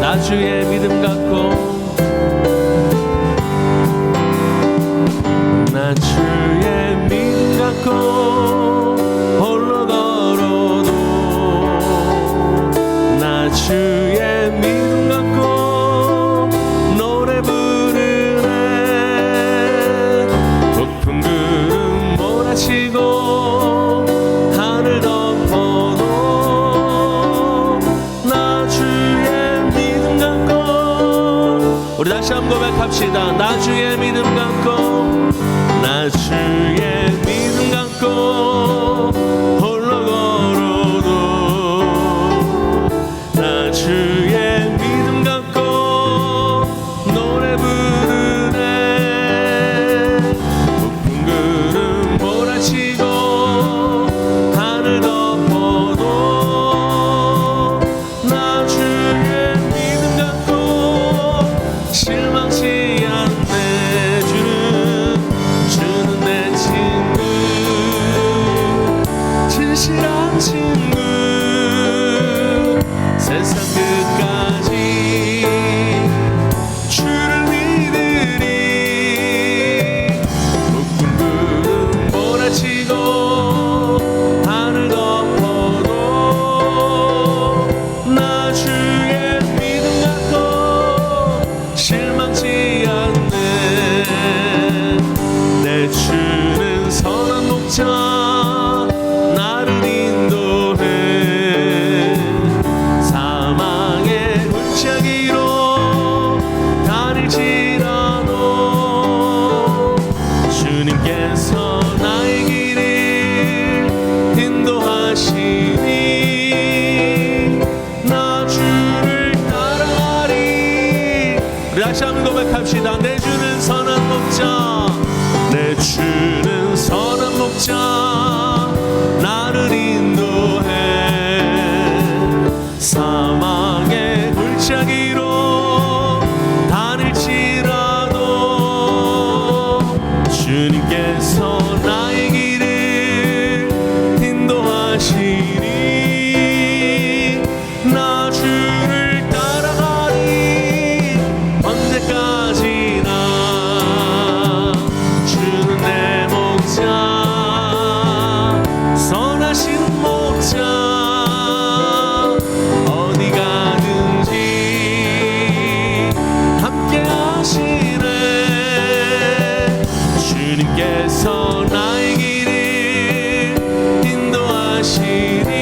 나 주의 믿음 갖고, 나 주의 믿음 갖고 홀로 걸어도, 나 주의 믿음 갖고 노래 부르네. 높은 구름 몰아치고 하늘 덮어도, 나 주의 믿음 갖고. 우리 다시 한번 고백합시다. 나 주의 믿음 갖고, 나 주의 믿음 갖고 홀로 걸어도, 나 주의 믿음 갖고 노래 부르네. 높은 구름 몰아치고 하늘 덮어도, 나 주의 믿음 갖고 실망치 않네. 주는 내 친구, 진실한 친구. 세상 끝까지 주를 믿으리. 높은 구름 몰아치고 하늘 덮어도, 나 주의 믿음 갖고 실망치 않네. 내 주는 선한 목자, 나를 인도해. 사망의 골짜기로 다닐지라도, 주님께서 나의 길을 인도하시니, 나 주를 따라가리. 우리 다시 한번 고백합시다. 내 주는 선한 목자, 내 주는 선한 목자, 나를 인도해. 사망의 골짜기로 다닐지라도, 주님께서 나의 길을 인도하시니, 나 주를 따라가리. 언제까지나 주는 내 목자, 선하신 목자. 어디 가든지 함께 하시네. 주님께서 나의 길을 인도하시니,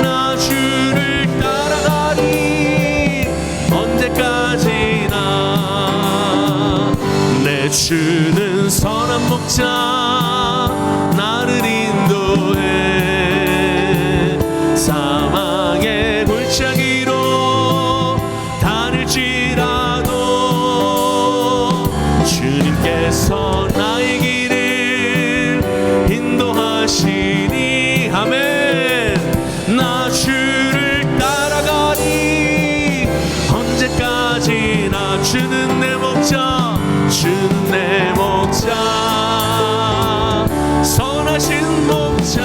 나 주를 따라가리. 언제까지나 내 주는 선한 목자, 나를 인도해. 사망의 골짜기로 다닐지라도, 주님께서 나의 길을 인도하시니. 아멘. 나 주를 따라가리. 언제까지나 주는 내 목자, 주는 내 목자, 선하신 목자.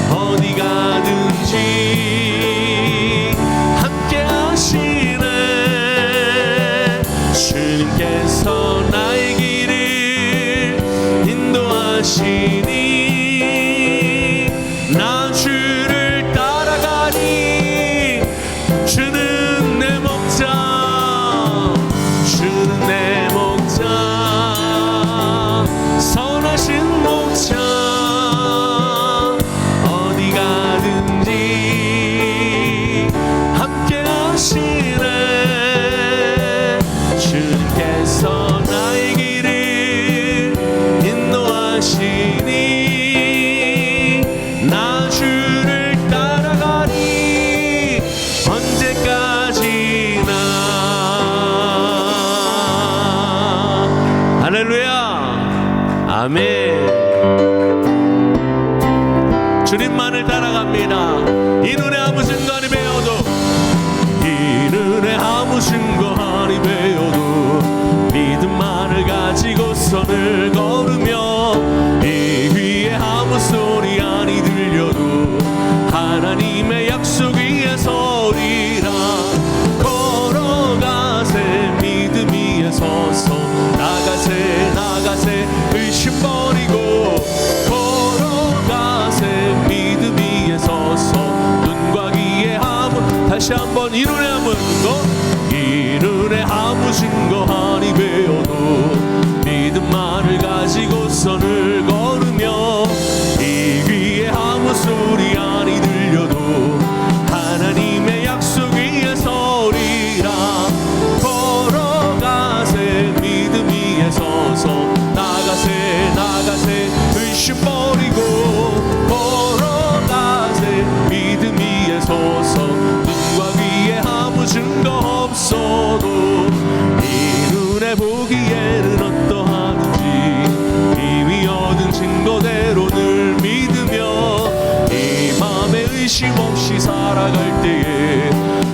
어디 가든지 함께 하시네. 주님께서 나의 길을 인도하시니, 나 주를 따라가니. 주는 내 목자, 주는 내 목자, 선하신 목자. 어디 가든지 함께 하시네. 주님께서 나의 길을 인도하시니, 나 주를 따라가리. 언제까지나. 할렐루야. 아멘. 주님만을 따라갑니다. 이 눈에 아무 순간이 배어도, 이 눈에 아무 순간이 배어도, 믿음만을 가지고 선을 걸으며, 이 위에 아무 소리 아니 들려도 하나님의 약속 위에 서리라. 걸어가세 믿음 위에 서서 나가세 나가세 의심 버리고 걸어가세 믿음 위에 서서 눈과 귀에 아무 다시 한번 이 눈에 아무 증거 이 눈에 아무 증거 아니 배워도 믿음만을 가지고 선을 걸으며 이 귀에 아무 소리 아니 들려도 하나님의 약속 위에 서리라. 걸어가세 믿음 위에 서서 나가세 나가세 의심 버리고 걸어가세 믿음 위에 서서 눈과 귀에 아무 증거 없어도 이 눈에 보기에는 어떠하든지 이미 얻은 증거대로 늘 믿으며 이 맘에 의심 없이 살아갈 때에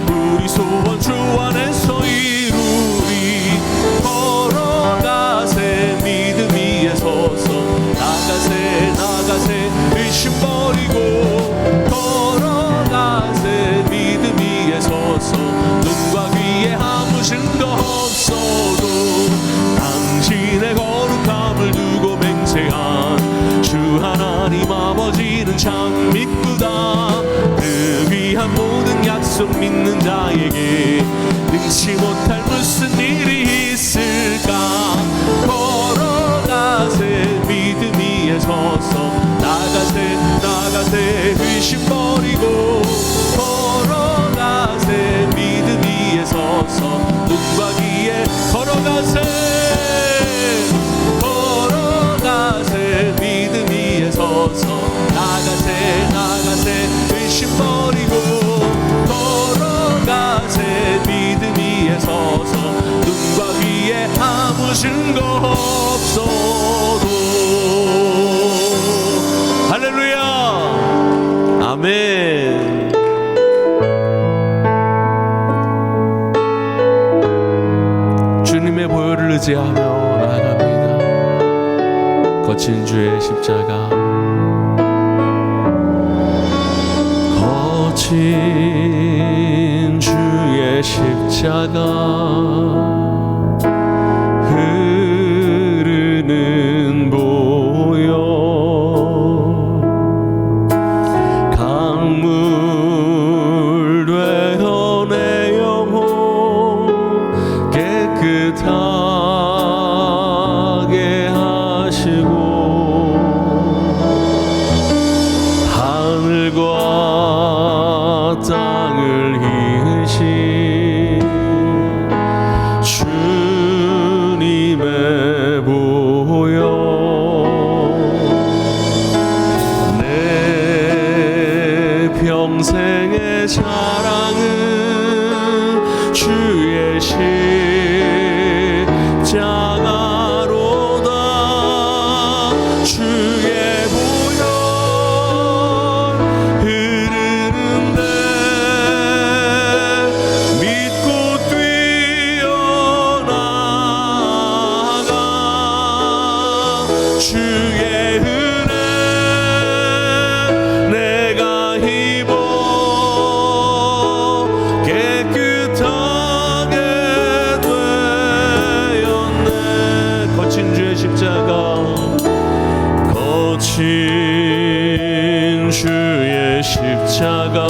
우리 소원 주 안에서 이루리. 걸어가세 믿음 위에 서서 나가세 나가세 의심 버리고 걸어가세 믿음 위에 서서 눈과 귀에 아무 증거 없어도 당신의 거룩함을 두고 맹세한 주 하나님 아버지는 참 믿구다. 그 귀한 모든 약속 믿는 자에게 능치 못할 무슨 일이 있을까. 걸어가세 믿음 위에 서서 나가세 나가세 의심 버리고 걸어가세 믿음 위에 서서 눈과 귀에 걸어가세 걸어가세 믿음 위에 서서 나가세 나가세 의심 버리고 걸어가세 믿음 위에 서서 눈과 귀에 아무 증거 없어도. 할렐루야 아멘. 주님의 보혈을 의지하며 나아갑니다. 거친 주의 십자가 거친 주의 십자가 흐르는 보혈 강물 되어 내 영혼 깨끗하게 하시고 하늘과 땅을 이으신 주님의 보혈 내 평생의 자랑은 주의 십자가로다. 주의 보혈 흐르는데 믿고 뛰어나가. 주의 은혜 내가 입어 깨끗하게 되었네. 거친 주의 십자가 거친 주의 십자가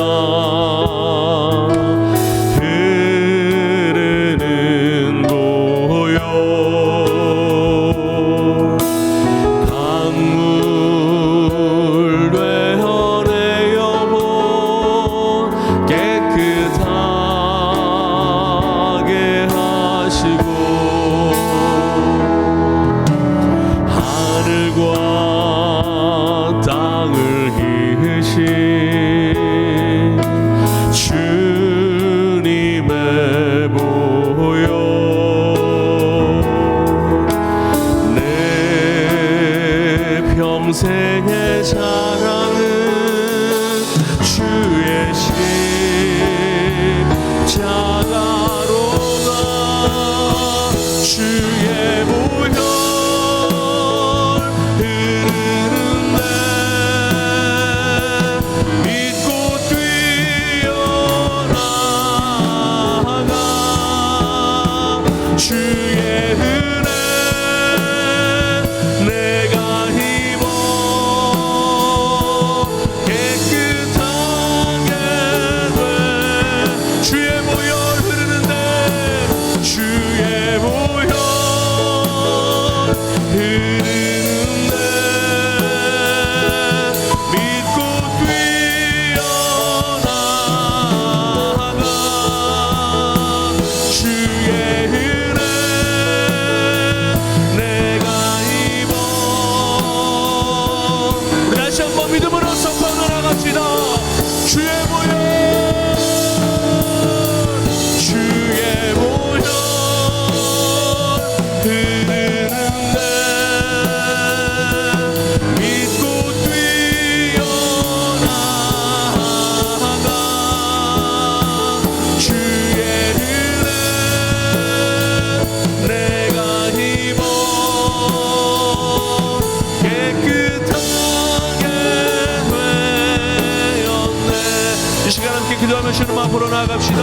흐르는 보혈 강물 되어 내 영혼 깨끗하게 하시고 하늘과 땅을 이으신 주님의 보혈 내 평생의 자랑은 주의 십자가로다. 주의 보혈 흐르는데 찬양합시다. 주의 보혈, 주의 보혈 흐르는데 믿고 뛰어나가 주의 은혜 내가 입어 깨끗하게 되었네. 이 시간 함께 기도하며 주님 앞으로 나아갑시다.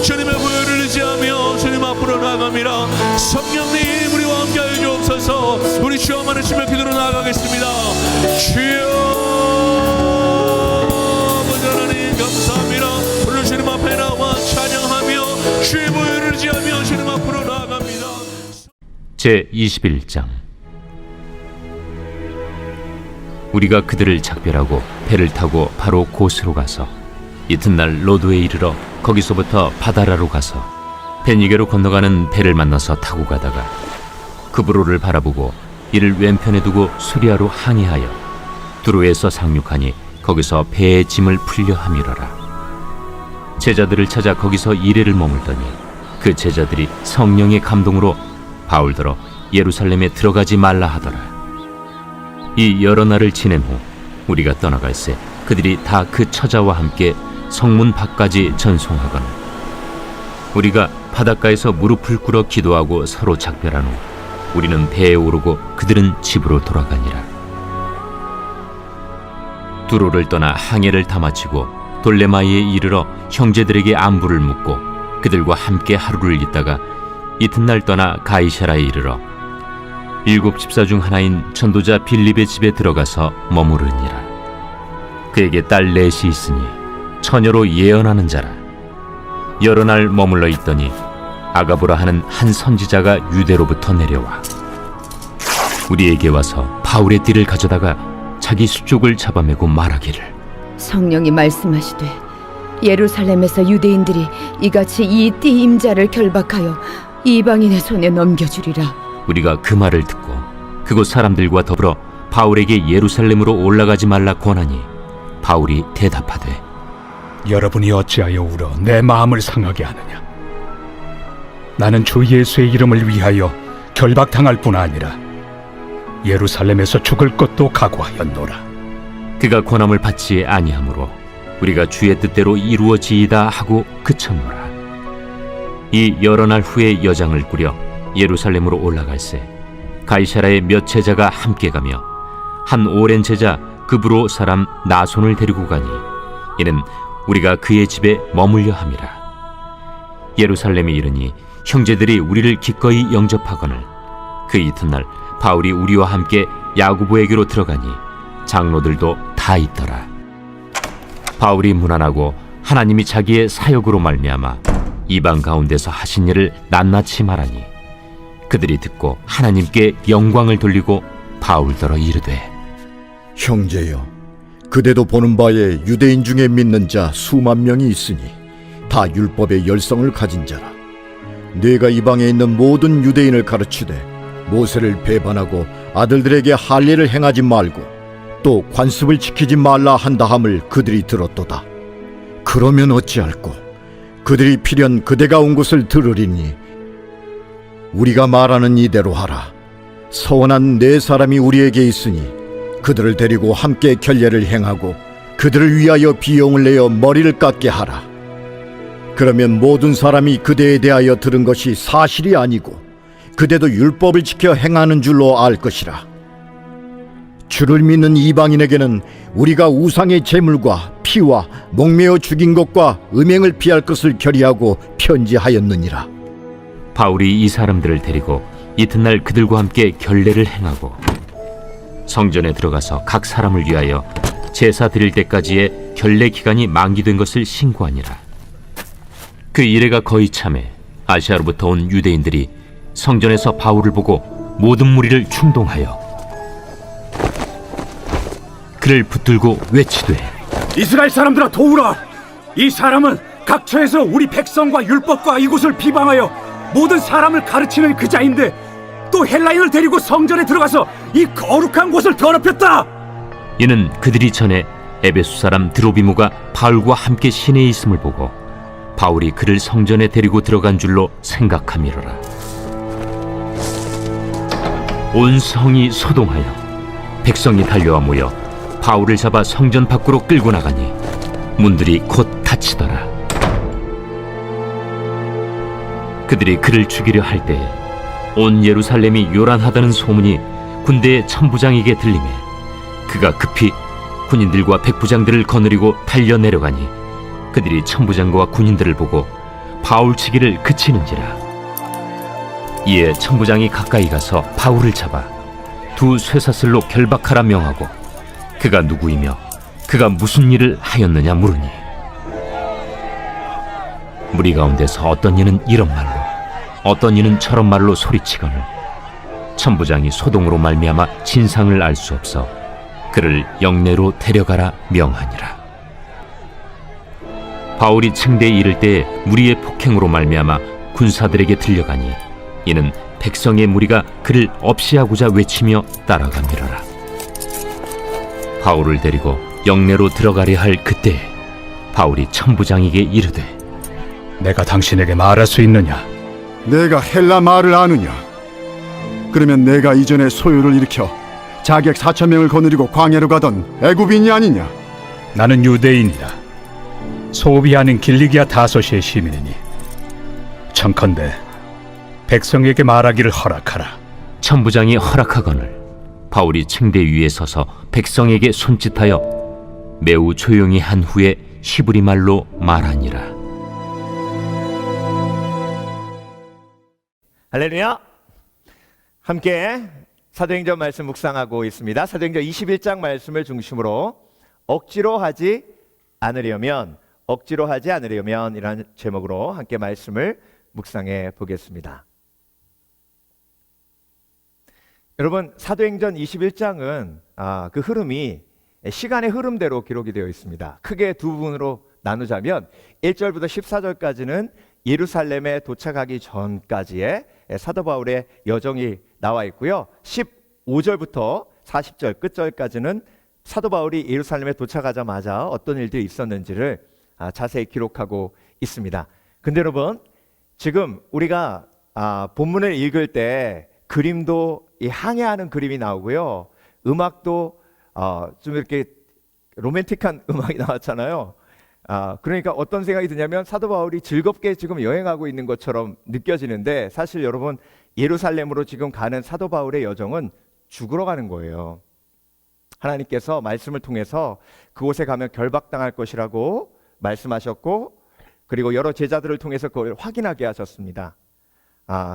주님의 보혈을 의지하며 주님 앞으로 나아갑니다. 성령님 우리와 함께 하여 주옵소서. 우리 주 안에 주며 기도로 나아가겠습니다. 주여 아버지 하나님 감사합니다. 오늘 주님 앞에 나와 찬양하며 주의 보혈을 의지하며 주님 앞으로 나아갑니다. 제21장. 우리가 그들을 작별하고 배를 타고 바로 곳으로 가서 이튿날 로도에 이르러 거기서부터 바다라로 가서 베니게로 건너가는 배를 만나서 타고 가다가 그브로를 바라보고 이를 왼편에 두고 수리아로 항해하여 두로에서 상륙하니 거기서 배의 짐을 풀려 함이러라. 제자들을 찾아 거기서 이레를 머물더니 그 제자들이 성령의 감동으로 바울더러 예루살렘에 들어가지 말라 하더라. 이 여러 날을 지낸 후 우리가 떠나갈새 그들이 다 그 처자와 함께 성문 밖까지 전송하거늘 우리가 바닷가에서 무릎을 꿇어 기도하고 서로 작별한 후 우리는 배에 오르고 그들은 집으로 돌아가니라. 두로를 떠나 항해를 다 마치고 돌레마이에 이르러 형제들에게 안부를 묻고 그들과 함께 하루를 있다가 이튿날 떠나 가이사라에 이르러 7 집사 중 하나인 전도자 빌립의 집에 들어가서 머무르니라. 그에게 딸 넷이 있으니 처녀로 예언하는 자라. 여러 날 머물러 있더니 아가보라 하는 한 선지자가 유대로부터 내려와 우리에게 와서 바울의 띠를 가져다가 자기 수족을 잡아매고 말하기를 성령이 말씀하시되 예루살렘에서 유대인들이 이같이 이 띠 임자를 결박하여 이방인의 손에 넘겨주리라. 우리가 그 말을 듣고 그곳 사람들과 더불어 바울에게 예루살렘으로 올라가지 말라 권하니 바울이 대답하되 여러분이 어찌하여 울어 내 마음을 상하게 하느냐. 나는 주 예수의 이름을 위하여 결박당할 뿐 아니라 예루살렘에서 죽을 것도 각오하였노라. 그가 권함을 받지 아니하므로 우리가 주의 뜻대로 이루어지이다 하고 그쳤노라. 이 여러 날 후에 여장을 꾸려 예루살렘으로 올라갈새 가이사라의 몇 제자가 함께 가며 한 오랜 제자 그브로 사람 나손을 데리고 가니 이는 우리가 그의 집에 머물려 함이라. 예루살렘에 이르니 형제들이 우리를 기꺼이 영접하거늘 그 이튿날 바울이 우리와 함께 야고보에게로 들어가니 장로들도 다 있더라. 바울이 문안하고 하나님이 자기의 사역으로 말미암아 이방 가운데서 하신 일을 낱낱이 말하니 그들이 듣고 하나님께 영광을 돌리고 바울더러 이르되 형제여, 그대도 보는 바에 유대인 중에 믿는 자 수만 명이 있으니 다 율법의 열성을 가진 자라. 네가 이방에 있는 모든 유대인을 가르치되 모세를 배반하고 아들들에게 할례를 행하지 말고 또 관습을 지키지 말라 한다함을 그들이 들었도다. 그러면 어찌할꼬? 그들이 필연 그대가 온 곳을 들으리니 우리가 말하는 이대로 하라. 서원한 네 사람이 우리에게 있으니 그들을 데리고 함께 결례를 행하고 그들을 위하여 비용을 내어 머리를 깎게 하라. 그러면 모든 사람이 그대에 대하여 들은 것이 사실이 아니고 그대도 율법을 지켜 행하는 줄로 알 것이라. 주를 믿는 이방인에게는 우리가 우상의 제물과 피와 목매어 죽인 것과 음행을 피할 것을 결의하고 편지하였느니라. 바울이 이 사람들을 데리고 이튿날 그들과 함께 결례를 행하고 성전에 들어가서 각 사람을 위하여 제사 드릴 때까지의 결례 기간이 만기된 것을 신고하니라. 그 이래가 거의 참에 아시아로부터 온 유대인들이 성전에서 바울을 보고 모든 무리를 충동하여 그를 붙들고 외치되 이스라엘 사람들아 도우라. 이 사람은 각처에서 우리 백성과 율법과 이곳을 비방하여 모든 사람을 가르치는 그 자인데 또 헬라인을 데리고 성전에 들어가서 이 거룩한 곳을 더럽혔다. 이는 그들이 전에 에베소 사람 드로비모가 바울과 함께 시내에 있음을 보고 바울이 그를 성전에 데리고 들어간 줄로 생각함이로라. 온 성이 소동하여 백성이 달려와 모여 바울을 잡아 성전 밖으로 끌고 나가니 문들이 곧 닫히더라. 그들이 그를 죽이려 할 때에 온 예루살렘이 요란하다는 소문이 군대의 천부장에게 들리매 그가 급히 군인들과 백부장들을 거느리고 달려 내려가니 그들이 천부장과 군인들을 보고 바울 치기를 그치는지라. 이에 천부장이 가까이 가서 바울을 잡아 두 쇠사슬로 결박하라 명하고 그가 누구이며 그가 무슨 일을 하였느냐 물으니 무리 가운데서 어떤 이는 이런 말로 어떤 이는 저런 말로 소리치거늘 천부장이 소동으로 말미암아 진상을 알 수 없어 그를 영내로 데려가라 명하니라. 바울이 층대에 이를 때에 무리의 폭행으로 말미암아 군사들에게 들려가니 이는 백성의 무리가 그를 없이하고자 외치며 따라가미러라. 바울을 데리고 영내로 들어가려 할 그때에 바울이 천부장에게 이르되 내가 당신에게 말할 수 있느냐? 내가 헬라 말을 아느냐? 그러면 내가 이전에 소요를 일으켜 자객 4,000명을 거느리고 광야로 가던 애굽인이 아니냐? 나는 유대인이다. 소비 아닌 길리기아 다소시의 시민이니 청컨대 백성에게 말하기를 허락하라. 천부장이 허락하거늘 바울이 층대 위에 서서 백성에게 손짓하여 매우 조용히 한 후에 히브리 말로 말하니라. 할렐루야. 함께 사도행전 말씀 묵상하고 있습니다. 사도행전 21장 말씀을 중심으로 억지로 하지 않으려면 이라는 제목으로 함께 말씀을 묵상해 보겠습니다. 여러분, 사도행전 21장은 그 흐름이 시간의 흐름대로 기록이 되어 있습니다. 크게 두 부분으로 나누자면 1절부터 14절까지는 예루살렘에 도착하기 전까지의 사도 바울의 여정이 나와 있고요. 15절부터 40절 끝절까지는 사도 바울이 예루살렘에 도착하자마자 어떤 일들이 있었는지를 자세히 기록하고 있습니다. 근데 여러분, 지금 우리가 본문을 읽을 때 그림도 항해하는 그림이 나오고요. 음악도 좀 이렇게 로맨틱한 음악이 나왔잖아요. 그러니까 어떤 생각이 드냐면 사도 바울이 즐겁게 지금 여행하고 있는 것처럼 느껴지는데 사실 여러분, 예루살렘으로 지금 가는 사도 바울의 여정은 죽으러 가는 거예요. 하나님께서 말씀을 통해서 그곳에 가면 결박당할 것이라고 말씀하셨고, 그리고 여러 제자들을 통해서 그걸 확인하게 하셨습니다.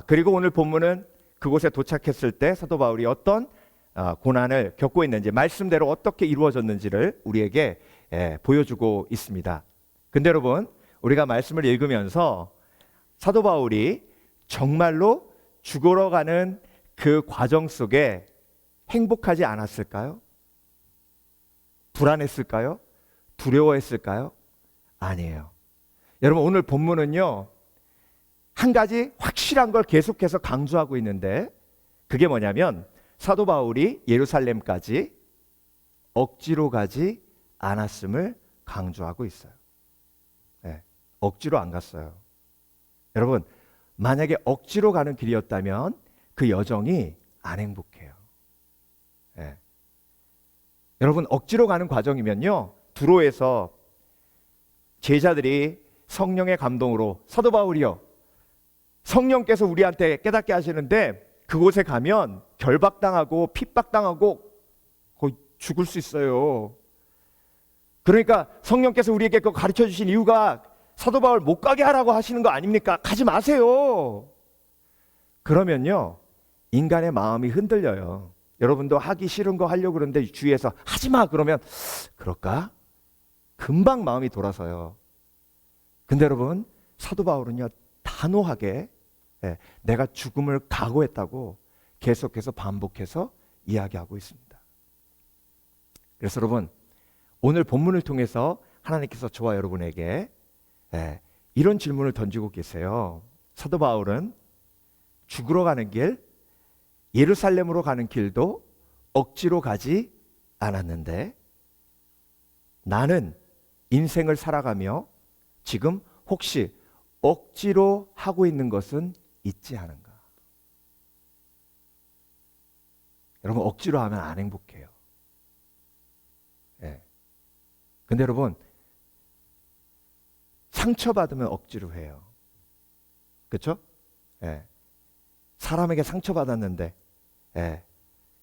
그리고 오늘 본문은 그곳에 도착했을 때 사도 바울이 어떤 고난을 겪고 있는지, 말씀대로 어떻게 이루어졌는지를 우리에게 보여주고 있습니다. 근데 여러분, 우리가 말씀을 읽으면서 사도 바울이 정말로 죽으러 가는 그 과정 속에 행복하지 않았을까요? 불안했을까요? 두려워했을까요? 아니에요. 여러분, 오늘 본문은요, 한 가지 확실한 걸 계속해서 강조하고 있는데 그게 뭐냐면 사도 바울이 예루살렘까지 억지로 가지 않았음을 강조하고 있어요. 억지로 안 갔어요. 여러분, 만약에 억지로 가는 길이었다면 그 여정이 안 행복해요. 여러분, 억지로 가는 과정이면요, 두로에서 제자들이 성령의 감동으로 사도 바울이요, 성령께서 우리한테 깨닫게 하시는데 그곳에 가면 결박당하고 핍박당하고 거의 죽을 수 있어요. 그러니까 성령께서 우리에게 그거 가르쳐 주신 이유가 사도 바울 못 가게 하라고 하시는 거 아닙니까? 가지 마세요. 그러면요, 인간의 마음이 흔들려요. 여러분도 하기 싫은 거 하려고 그러는데 주위에서 하지 마 그러면 그럴까? 금방 마음이 돌아서요. 근데 여러분, 사도 바울은요, 단호하게 내가 죽음을 각오했다고 계속해서 반복해서 이야기하고 있습니다. 그래서 여러분, 오늘 본문을 통해서 하나님께서 저와 여러분에게 이런 질문을 던지고 계세요. 사도 바울은 죽으러 가는 길, 예루살렘으로 가는 길도 억지로 가지 않았는데 나는 인생을 살아가며 지금 혹시 억지로 하고 있는 것은 있지 않은가? 여러분, 억지로 하면 안 행복해요. 예. 근데 여러분, 상처받으면 억지로 해요. 그렇죠? 예. 사람에게 상처받았는데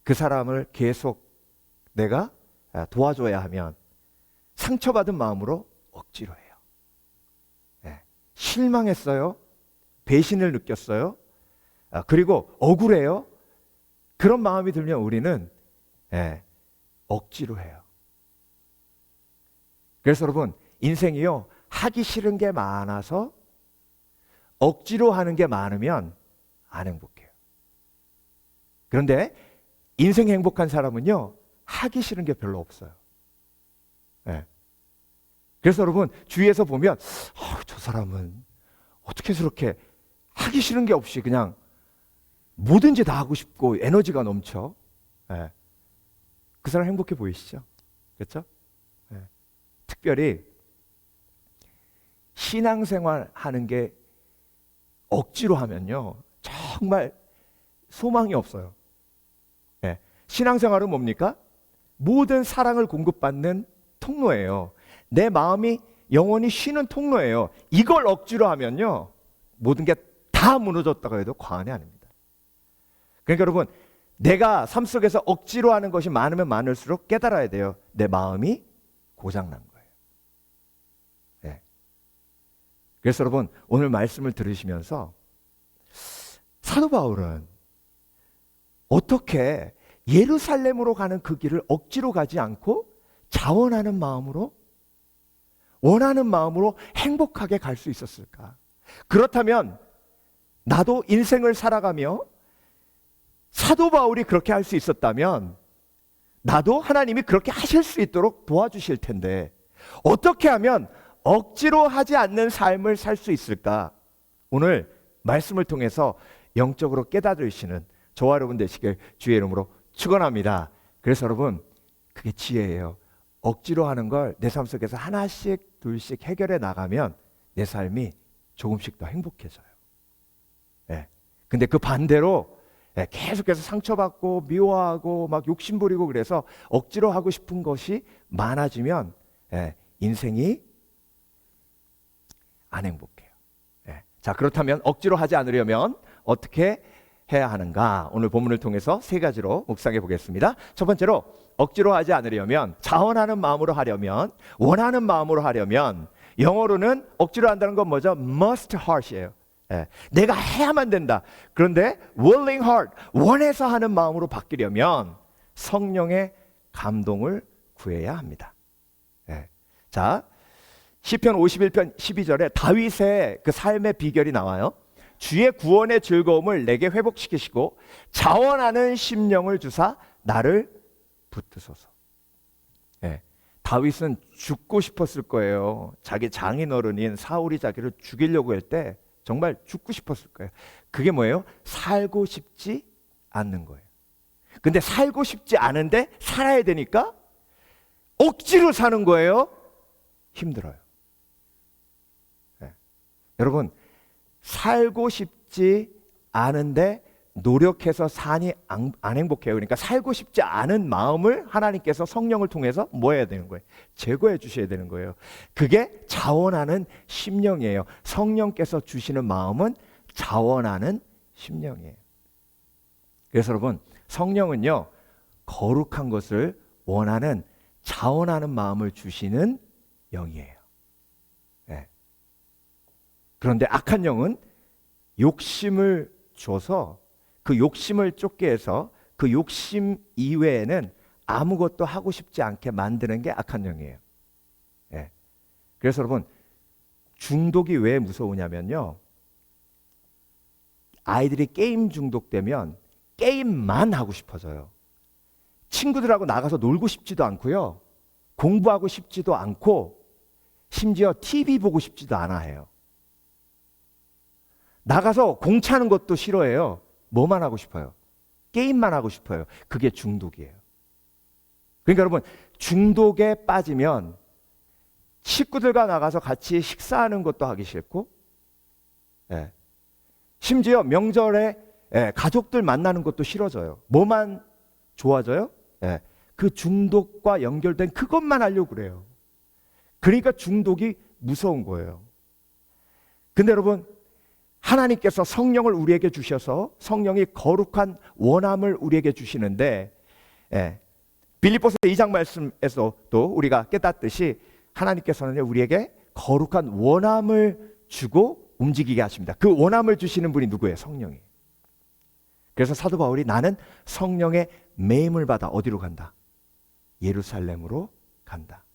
그 사람을 계속 내가 도와줘야 하면 상처받은 마음으로 억지로 해요. 실망했어요. 배신을 느꼈어요. 그리고 억울해요. 그런 마음이 들면 우리는 억지로 해요. 그래서 여러분, 인생이요, 하기 싫은 게 많아서 억지로 하는 게 많으면 안 행복해요. 그런데 인생 행복한 사람은요, 하기 싫은 게 별로 없어요. 그래서 여러분, 주위에서 보면 저 사람은 어떻게 저렇게 하기 싫은 게 없이 그냥 뭐든지 다 하고 싶고 에너지가 넘쳐. 그 사람 행복해 보이시죠? 그렇죠? 특별히 신앙생활 하는 게 억지로 하면요, 정말 소망이 없어요. 신앙생활은 뭡니까? 모든 사랑을 공급받는 통로예요. 내 마음이 영원히 쉬는 통로예요. 이걸 억지로 하면요, 모든 게 다 무너졌다고 해도 과언이 아닙니다. 그러니까 여러분, 내가 삶 속에서 억지로 하는 것이 많으면 많을수록 깨달아야 돼요. 내 마음이 고장난 거예요. 그래서 여러분, 오늘 말씀을 들으시면서 사도 바울은 어떻게 예루살렘으로 가는 그 길을 억지로 가지 않고 자원하는 마음으로, 원하는 마음으로 행복하게 갈 수 있었을까? 그렇다면 나도 인생을 살아가며 사도 바울이 그렇게 할 수 있었다면 나도 하나님이 그렇게 하실 수 있도록 도와주실 텐데, 어떻게 하면 억지로 하지 않는 삶을 살 수 있을까? 오늘 말씀을 통해서 영적으로 깨달으시는 저와 여러분 되시길 주의 이름으로 축원합니다. 그래서 여러분, 그게 지혜예요. 억지로 하는 걸 내 삶 속에서 하나씩 둘씩 해결해 나가면 내 삶이 조금씩 더 행복해져요. 근데 그 반대로 계속해서 상처받고 미워하고 막 욕심부리고 그래서 억지로 하고 싶은 것이 많아지면 인생이 안 행복해요. 자, 그렇다면 억지로 하지 않으려면 어떻게 해야 하는가? 오늘 본문을 통해서 세 가지로 묵상해 보겠습니다. 첫 번째로, 억지로 하지 않으려면, 자원하는 마음으로 하려면, 원하는 마음으로 하려면, 영어로는 억지로 한다는 건 뭐죠? must heart이에요. 내가 해야만 된다. 그런데 willing heart, 원해서 하는 마음으로 바뀌려면 성령의 감동을 구해야 합니다. 자, 시편 51편 12절에 다윗의 그 삶의 비결이 나와요. 주의 구원의 즐거움을 내게 회복시키시고 자원하는 심령을 주사 나를 붙드소서. 다윗은 죽고 싶었을 거예요. 자기 장인어른인 사울이 자기를 죽이려고 할 때 정말 죽고 싶었을 거예요. 그게 뭐예요? 살고 싶지 않는 거예요. 근데 살고 싶지 않은데 살아야 되니까 억지로 사는 거예요. 힘들어요. 여러분, 살고 싶지 않은데 노력해서 사니 안 행복해요. 그러니까 살고 싶지 않은 마음을 하나님께서 성령을 통해서 뭐 해야 되는 거예요? 제거해 주셔야 되는 거예요. 그게 자원하는 심령이에요. 성령께서 주시는 마음은 자원하는 심령이에요. 그래서 여러분, 성령은요, 거룩한 것을 원하는 자원하는 마음을 주시는 영이에요. 그런데 악한 영은 욕심을 줘서 그 욕심을 쫓게 해서 그 욕심 이외에는 아무것도 하고 싶지 않게 만드는 게 악한 영이에요. 그래서 여러분, 중독이 왜 무서우냐면요, 아이들이 게임 중독되면 게임만 하고 싶어져요. 친구들하고 나가서 놀고 싶지도 않고요, 공부하고 싶지도 않고, 심지어 TV 보고 싶지도 않아 해요. 나가서 공 차는 것도 싫어해요. 뭐만 하고 싶어요? 게임만 하고 싶어요. 그게 중독이에요. 그러니까 여러분, 중독에 빠지면 식구들과 나가서 같이 식사하는 것도 하기 싫고, 예. 심지어 명절에 가족들 만나는 것도 싫어져요. 뭐만 좋아져요? 그 중독과 연결된 그것만 하려고 그래요. 그러니까 중독이 무서운 거예요. 근데 여러분, 하나님께서 성령을 우리에게 주셔서 성령이 거룩한 원함을 우리에게 주시는데, 빌립보서 2장 말씀에서도 우리가 깨닫듯이 하나님께서는 우리에게 거룩한 원함을 주고 움직이게 하십니다. 그 원함을 주시는 분이 누구예요? 성령이. 그래서 사도 바울이 나는 성령의 매임을 받아 어디로 간다? 예루살렘으로 간다.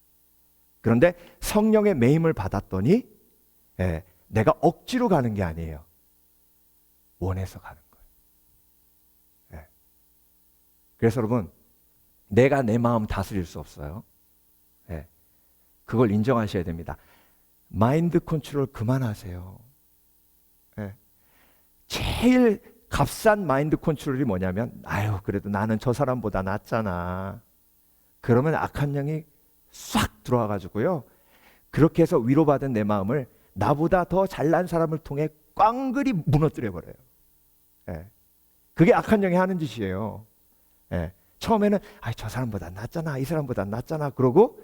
그런데 성령의 매임을 받았더니 내가 억지로 가는 게 아니에요. 원해서 가는 거예요. 그래서 여러분, 내가 내 마음 다스릴 수 없어요. 그걸 인정하셔야 됩니다. 마인드 컨트롤 그만하세요. 제일 값싼 마인드 컨트롤이 뭐냐면, 아유 그래도 나는 저 사람보다 낫잖아. 그러면 악한 영이 싹 들어와 가지고요, 그렇게 해서 위로받은 내 마음을 나보다 더 잘난 사람을 통해 꽝그리 무너뜨려 버려요. 그게 악한 영이 하는 짓이에요. 처음에는 저 사람보다 낫잖아, 이 사람보다 낫잖아, 그러고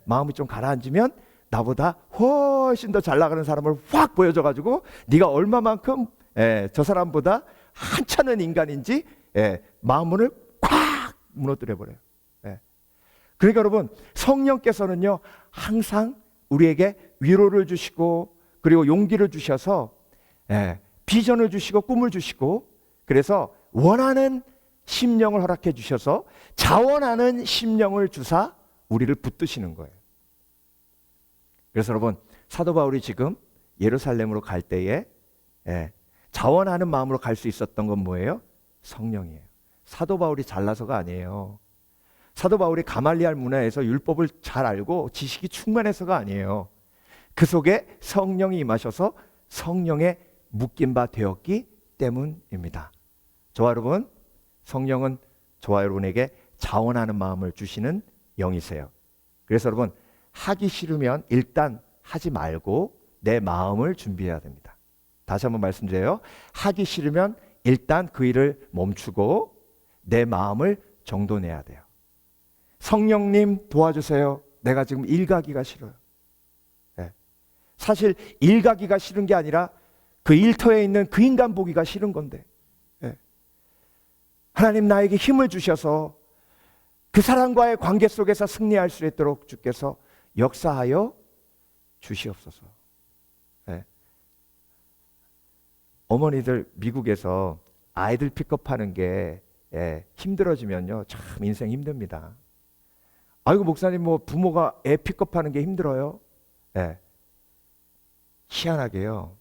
마음이 좀 가라앉으면 나보다 훨씬 더 잘 나가는 사람을 확 보여줘 가지고 네가 얼마만큼 저 사람보다 한찮은 인간인지 마음문을 콱 무너뜨려 버려요. 그러니까 여러분, 성령께서는요 항상 우리에게 위로를 주시고, 그리고 용기를 주셔서 비전을 주시고 꿈을 주시고, 그래서 원하는 심령을 허락해 주셔서 자원하는 심령을 주사 우리를 붙드시는 거예요. 그래서 여러분, 사도 바울이 지금 예루살렘으로 갈 때에 자원하는 마음으로 갈 수 있었던 건 뭐예요? 성령이에요. 사도 바울이 잘나서가 아니에요. 사도 바울이 가말리알 문화에서 율법을 잘 알고 지식이 충만해서가 아니에요. 그 속에 성령이 임하셔서 성령에 묶인 바 되었기 때문입니다. 저와 여러분, 성령은 저와 여러분에게 자원하는 마음을 주시는 영이세요. 그래서 여러분, 하기 싫으면 일단 하지 말고 내 마음을 준비해야 됩니다. 다시 한번 말씀드려요. 하기 싫으면 일단 그 일을 멈추고 내 마음을 정돈해야 돼요. 성령님 도와주세요. 내가 지금 일 가기가 싫어요. 사실 일 가기가 싫은 게 아니라 그 일터에 있는 그 인간 보기가 싫은 건데, 하나님 나에게 힘을 주셔서 그 사람과의 관계 속에서 승리할 수 있도록 주께서 역사하여 주시옵소서. 어머니들 미국에서 아이들 픽업하는 게 힘들어지면요 참 인생 힘듭니다. 아이고 목사님, 뭐 부모가 애 픽업하는 게 힘들어요? 희한하게요,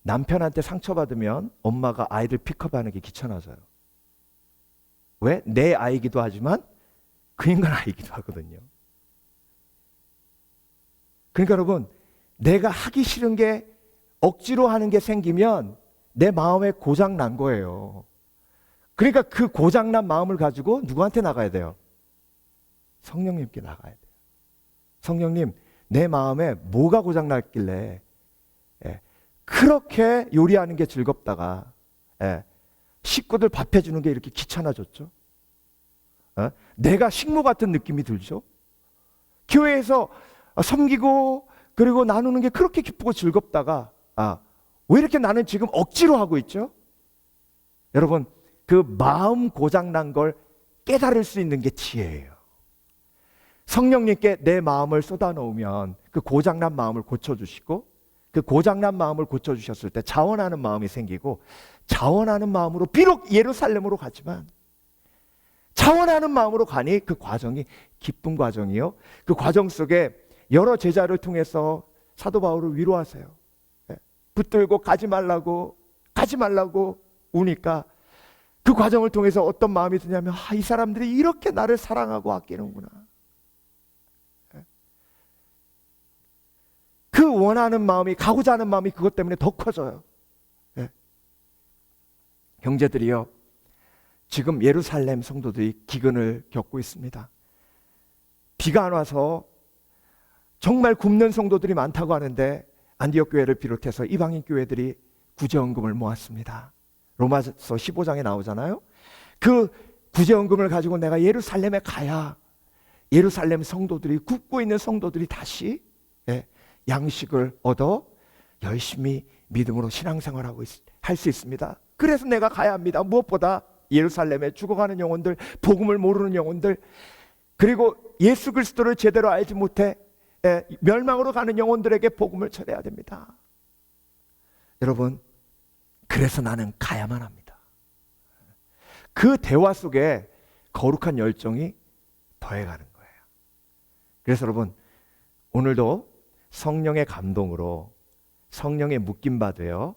남편한테 상처받으면 엄마가 아이들 픽업하는 게 귀찮아져요. 왜? 내 아이기도 하지만 그 인간 아이기도 하거든요. 그러니까 여러분, 내가 하기 싫은 게 억지로 하는 게 생기면 내 마음에 고장 난 거예요. 그러니까 그 고장 난 마음을 가지고 누구한테 나가야 돼요? 성령님께 나가야 돼요. 성령님, 내 마음에 뭐가 고장 났길래 그렇게 요리하는 게 즐겁다가 식구들 밥 해주는 게 이렇게 귀찮아졌죠? 내가 식모 같은 느낌이 들죠? 교회에서 섬기고 그리고 나누는 게 그렇게 기쁘고 즐겁다가 왜 이렇게 나는 지금 억지로 하고 있죠? 여러분, 그 마음 고장난 걸 깨달을 수 있는 게 지혜예요. 성령님께 내 마음을 쏟아놓으면 그 고장난 마음을 고쳐주시고, 그 고장난 마음을 고쳐주셨을 때 자원하는 마음이 생기고, 자원하는 마음으로 비록 예루살렘으로 가지만 자원하는 마음으로 가니 그 과정이 기쁜 과정이요, 그 과정 속에 여러 제자를 통해서 사도 바울을 위로하세요. 붙들고 가지 말라고 우니까 그 과정을 통해서 어떤 마음이 드냐면, 이 사람들이 이렇게 나를 사랑하고 아끼는구나. 그 원하는 마음이, 가고자 하는 마음이 그것 때문에 더 커져요. 형제들이요, 지금 예루살렘 성도들이 기근을 겪고 있습니다. 비가 안 와서 정말 굶는 성도들이 많다고 하는데 안디옥 교회를 비롯해서 이방인 교회들이 구제헌금을 모았습니다. 로마서 15장에 나오잖아요. 그 구제헌금을 가지고 내가 예루살렘에 가야 예루살렘 성도들이, 굽고 있는 성도들이 다시 양식을 얻어 열심히 믿음으로 신앙생활하고 할 수 있습니다. 그래서 내가 가야 합니다. 무엇보다 예루살렘에 죽어가는 영혼들, 복음을 모르는 영혼들, 그리고 예수 그리스도를 제대로 알지 못해 멸망으로 가는 영혼들에게 복음을 전해야 됩니다. 여러분, 그래서 나는 가야만 합니다. 그 대화 속에 거룩한 열정이 더해가는 거예요. 그래서 여러분, 오늘도 성령의 감동으로, 성령의 묶임바 되어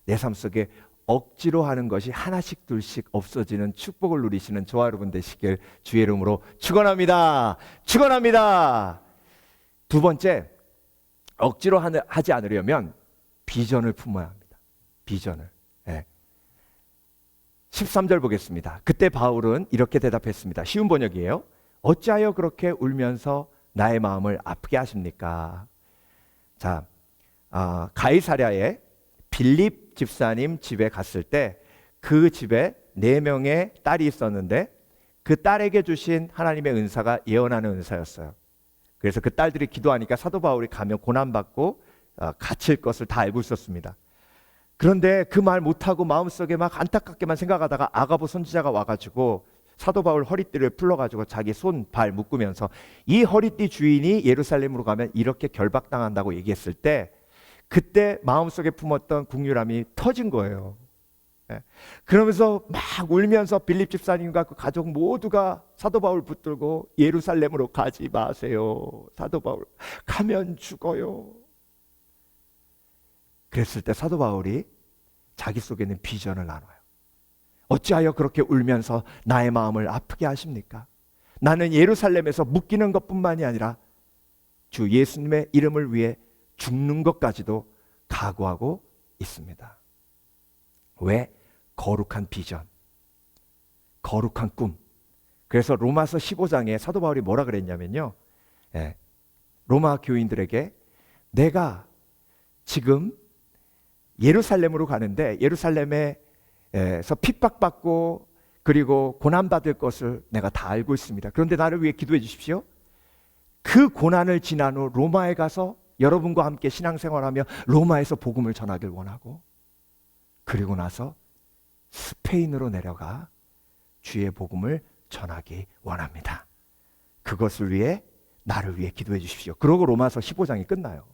내 삶 속에 억지로 하는 것이 하나씩 둘씩 없어지는 축복을 누리시는 저와 여러분 되시길 주의 이름으로 축원합니다. 축원합니다. 두 번째, 억지로 하지 않으려면 비전을 품어야 합니다. 비전을. 13절 보겠습니다. 그때 바울은 이렇게 대답했습니다. 쉬운 번역이에요. 어찌하여 그렇게 울면서 나의 마음을 아프게 하십니까? 자, 가이사랴에 빌립 집사님 집에 갔을 때 그 집에 4명의 딸이 있었는데 그 딸에게 주신 하나님의 은사가 예언하는 은사였어요. 그래서 그 딸들이 기도하니까 사도 바울이 가면 고난받고 갇힐 것을 다 알고 있었습니다. 그런데 그 말 못하고 마음속에 막 안타깝게만 생각하다가 아가보 선지자가 와가지고 사도 바울 허리띠를 풀러가지고 자기 손, 발 묶으면서 이 허리띠 주인이 예루살렘으로 가면 이렇게 결박당한다고 얘기했을 때 그때 마음속에 품었던 국률함이 터진 거예요. 그러면서 막 울면서 빌립 집사님과 그 가족 모두가 사도 바울 붙들고 예루살렘으로 가지 마세요. 사도 바울 가면 죽어요. 그랬을 때 사도 바울이 자기 속에 있는 비전을 나눠요. 어찌하여 그렇게 울면서 나의 마음을 아프게 하십니까? 나는 예루살렘에서 묶이는 것뿐만이 아니라 주 예수님의 이름을 위해 죽는 것까지도 각오하고 있습니다. 왜? 거룩한 비전, 거룩한 꿈. 그래서 로마서 15장에 사도 바울이 뭐라 그랬냐면요, 로마 교인들에게 내가 지금 예루살렘으로 가는데 예루살렘에서 핍박받고 그리고 고난받을 것을 내가 다 알고 있습니다. 그런데 나를 위해 기도해 주십시오. 그 고난을 지난 후 로마에 가서 여러분과 함께 신앙생활하며 로마에서 복음을 전하길 원하고, 그리고 나서 스페인으로 내려가 주의 복음을 전하기 원합니다. 그것을 위해 나를 위해 기도해 주십시오. 그러고 로마서 15장이 끝나요.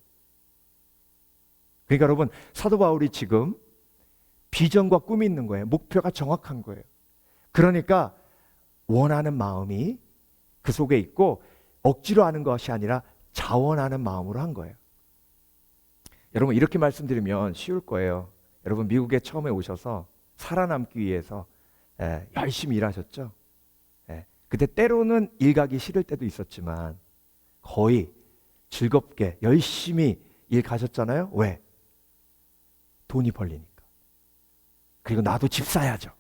그러니까 여러분, 사도 바울이 지금 비전과 꿈이 있는 거예요. 목표가 정확한 거예요. 그러니까 원하는 마음이 그 속에 있고 억지로 하는 것이 아니라 자원하는 마음으로 한 거예요. 여러분, 이렇게 말씀드리면 쉬울 거예요. 여러분, 미국에 처음에 오셔서 살아남기 위해서 열심히 일하셨죠? 그때 때로는 일 가기 싫을 때도 있었지만 거의 즐겁게 열심히 일 가셨잖아요. 왜? 돈이 벌리니까. 그리고 나도 집 사야죠.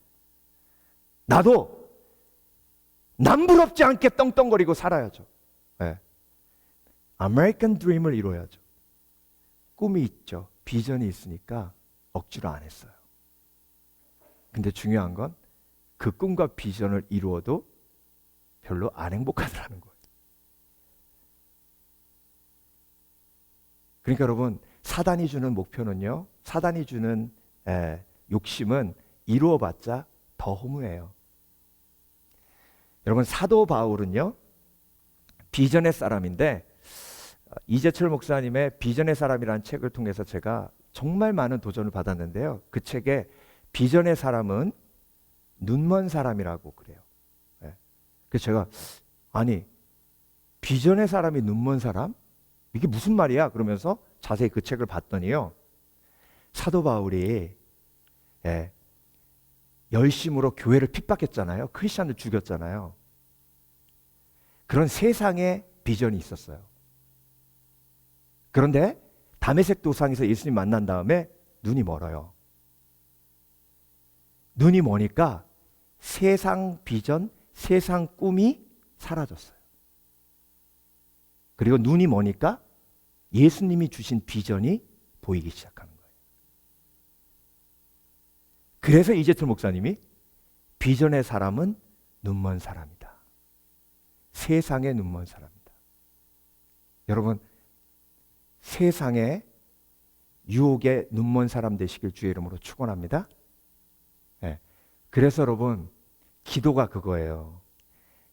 나도 남부럽지 않게 떵떵거리고 살아야죠. 아메리칸 드림을 이뤄야죠. 꿈이 있죠. 비전이 있으니까 억지로 안 했어요. 근데 중요한 건 그 꿈과 비전을 이루어도 별로 안 행복하더라는 거예요. 그러니까 여러분, 사단이 주는 목표는요, 사단이 주는 욕심은 이루어봤자 더 허무해요. 여러분, 사도 바울은요 비전의 사람인데, 이재철 목사님의 비전의 사람이라는 책을 통해서 제가 정말 많은 도전을 받았는데요, 그 책에 비전의 사람은 눈먼 사람이라고 그래요. 그래서 제가 아니, 비전의 사람이 눈먼 사람? 이게 무슨 말이야? 그러면서 자세히 그 책을 봤더니요, 사도 바울이 열심으로 교회를 핍박했잖아요. 크리스찬들 죽였잖아요. 그런 세상에 비전이 있었어요. 그런데 다메섹 도상에서 예수님 만난 다음에 눈이 멀어요. 눈이 머니까 세상 비전, 세상 꿈이 사라졌어요. 그리고 눈이 머니까 예수님이 주신 비전이 보이기 시작하는 거예요. 그래서 이재철 목사님이 비전의 사람은 눈먼 사람이다. 세상의 눈먼 사람이다. 여러분, 세상의 유혹에 눈먼 사람 되시길 주의 이름으로 축원합니다. 네. 그래서 여러분, 기도가 그거예요.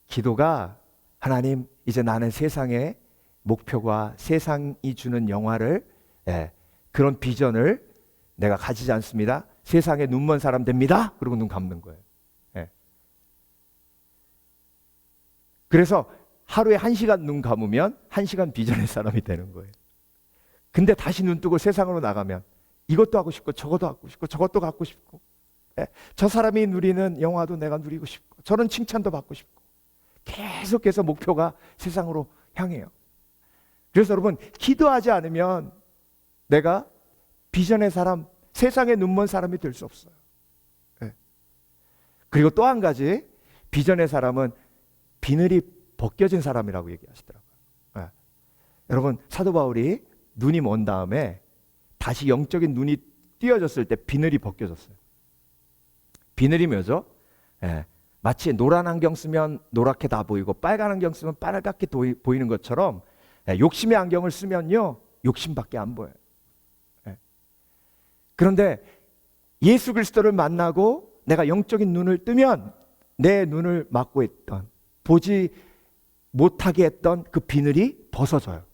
기도가 하나님, 이제 나는 세상의 목표와 세상이 주는 영화를, 그런 비전을 내가 가지지 않습니다. 세상에 눈먼 사람 됩니다. 그리고 눈 감는 거예요. 그래서 하루에 1시간 눈 감으면 1시간 비전의 사람이 되는 거예요. 근데 다시 눈 뜨고 세상으로 나가면 이것도 하고 싶고 저것도 하고 싶고 저것도 갖고 싶고, 저 사람이 누리는 영화도 내가 누리고 싶고 저런 칭찬도 받고 싶고, 계속해서 목표가 세상으로 향해요. 그래서 여러분, 기도하지 않으면 내가 비전의 사람, 세상에 눈먼 사람이 될 수 없어요. 그리고 또 한 가지, 비전의 사람은 비늘이 벗겨진 사람이라고 얘기하시더라고요. 여러분, 사도 바울이 눈이 먼 다음에 다시 영적인 눈이 띄어졌을 때 비늘이 벗겨졌어요. 비늘이 뭐죠? 마치 노란 안경 쓰면 노랗게 다 보이고 빨간 안경 쓰면 빨갛게 보이는 것처럼, 욕심의 안경을 쓰면요, 욕심밖에 안 보여요. 그런데 예수 그리스도를 만나고 내가 영적인 눈을 뜨면 내 눈을 막고 있던, 보지 못하게 했던 그 비늘이 벗어져요.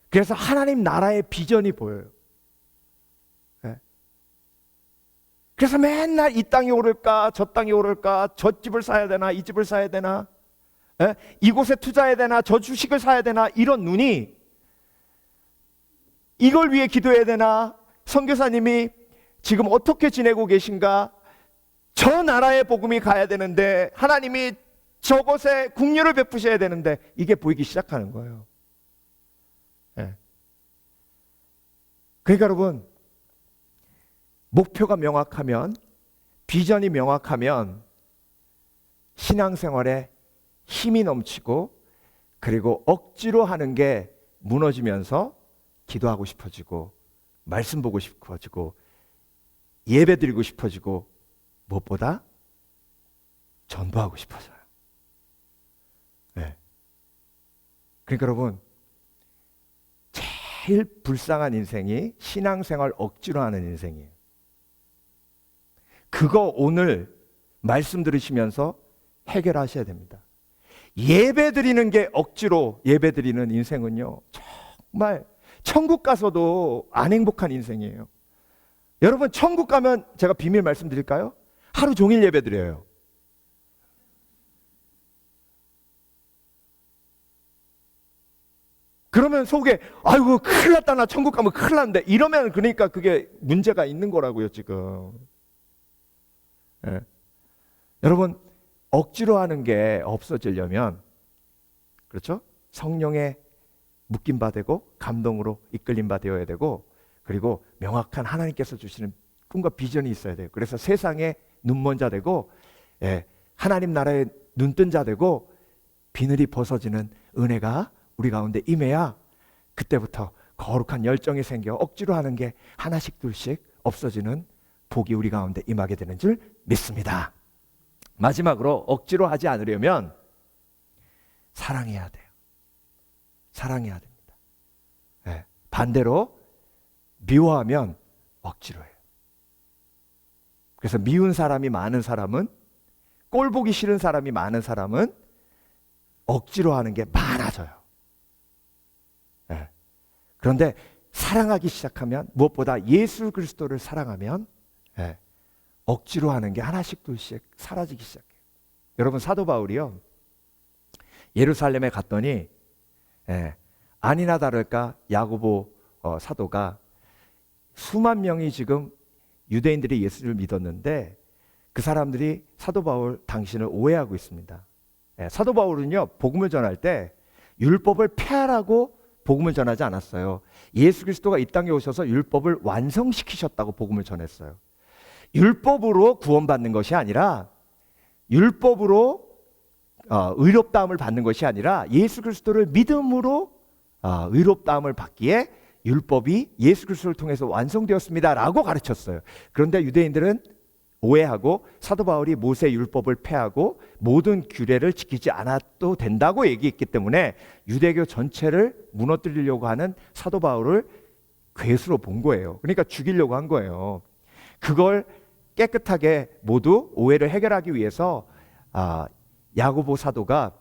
그래서 하나님 나라의 비전이 보여요. 그래서 맨날 이 땅이 오를까 저 땅이 오를까, 저 집을 사야 되나 이 집을 사야 되나, 이곳에 투자해야 되나 저 주식을 사야 되나, 이런 눈이, 이걸 위해 기도해야 되나, 선교사님이 지금 어떻게 지내고 계신가, 저 나라의 복음이 가야 되는데 하나님이 저곳에 국류를 베푸셔야 되는데, 이게 보이기 시작하는 거예요. 그러니까 여러분, 목표가 명확하면, 비전이 명확하면 신앙생활에 힘이 넘치고, 그리고 억지로 하는 게 무너지면서 기도하고 싶어지고, 말씀 보고 싶어지고, 예배 드리고 싶어지고, 무엇보다 전도하고 싶어져요. 그러니까 여러분, 제일 불쌍한 인생이 신앙생활 억지로 하는 인생이에요. 그거 오늘 말씀 들으시면서 해결하셔야 됩니다. 예배 드리는 게 억지로 예배 드리는 인생은요, 정말 천국 가서도 안 행복한 인생이에요. 여러분, 천국 가면 제가 비밀 말씀드릴까요? 하루 종일 예배 드려요. 그러면 속에 아이고 큰일 났다, 나 천국 가면 큰일 났는데, 이러면 그러니까 그게 문제가 있는 거라고요 지금. 여러분, 억지로 하는 게 없어지려면, 그렇죠? 성령의 묶임 바 되고 감동으로 이끌림 바 되어야 되고, 그리고 명확한 하나님께서 주시는 꿈과 비전이 있어야 돼요. 그래서 세상에 눈먼 자 되고, 하나님 나라에 눈뜬 자 되고, 비늘이 벗어지는 은혜가 우리 가운데 임해야 그때부터 거룩한 열정이 생겨 억지로 하는 게 하나씩 둘씩 없어지는 복이 우리 가운데 임하게 되는 줄 믿습니다. 마지막으로, 억지로 하지 않으려면 사랑해야 돼요. 사랑해야 됩니다. 반대로 미워하면 억지로 해요. 그래서 미운 사람이 많은 사람은, 꼴 보기 싫은 사람이 많은 사람은 억지로 하는 게 많아져요. 그런데 사랑하기 시작하면, 무엇보다 예수 그리스도를 사랑하면, 억지로 하는 게 하나씩 둘씩 사라지기 시작해요. 여러분, 사도 바울이요, 예루살렘에 갔더니 아니나 다를까 야고보 사도가 수만 명이 지금 유대인들이 예수를 믿었는데, 그 사람들이 사도 바울 당신을 오해하고 있습니다. 사도 바울은요, 복음을 전할 때 율법을 폐하라고 복음을 전하지 않았어요. 예수 그리스도가 이 땅에 오셔서 율법을 완성시키셨다고 복음을 전했어요. 율법으로 구원받는 것이 아니라, 율법으로 의롭다함을 받는 것이 아니라, 예수 그리스도를 믿음으로 의롭다함을 받기에 율법이 예수 그리스도를 통해서 완성되었습니다라고 가르쳤어요. 그런데 유대인들은 오해하고 사도 바울이 모세 율법을 폐하고 모든 규례를 지키지 않아도 된다고 얘기했기 때문에 유대교 전체를 무너뜨리려고 하는 사도 바울을 괴수로 본 거예요. 그러니까 죽이려고 한 거예요. 그걸 깨끗하게 모두 오해를 해결하기 위해서 야고보 사도가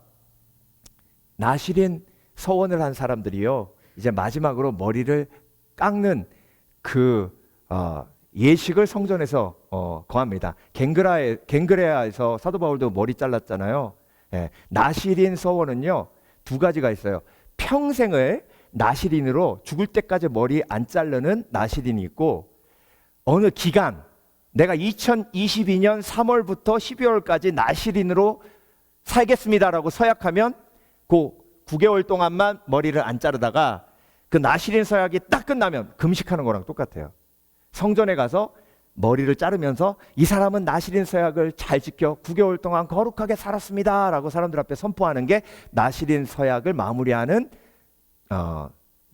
나실인 서원을 한 사람들이요, 이제 마지막으로 머리를 깎는 그 예식을 성전에서 거합니다. 갱그레아에서 사도 바울도 머리 잘랐잖아요. 예, 나실인 서원은요 두 가지가 있어요. 평생을 나실인으로 죽을 때까지 머리 안 자르는 나실인이 있고, 어느 기간, 내가 2022년 3월부터 12월까지 나실인으로 살겠습니다라고 서약하면 그 9개월 동안만 머리를 안 자르다가 그 나실인 서약이 딱 끝나면 금식하는 거랑 똑같아요. 성전에 가서 머리를 자르면서 이 사람은 나실인 서약을 잘 지켜 9개월 동안 거룩하게 살았습니다 라고 사람들 앞에 선포하는 게 나실인 서약을 마무리하는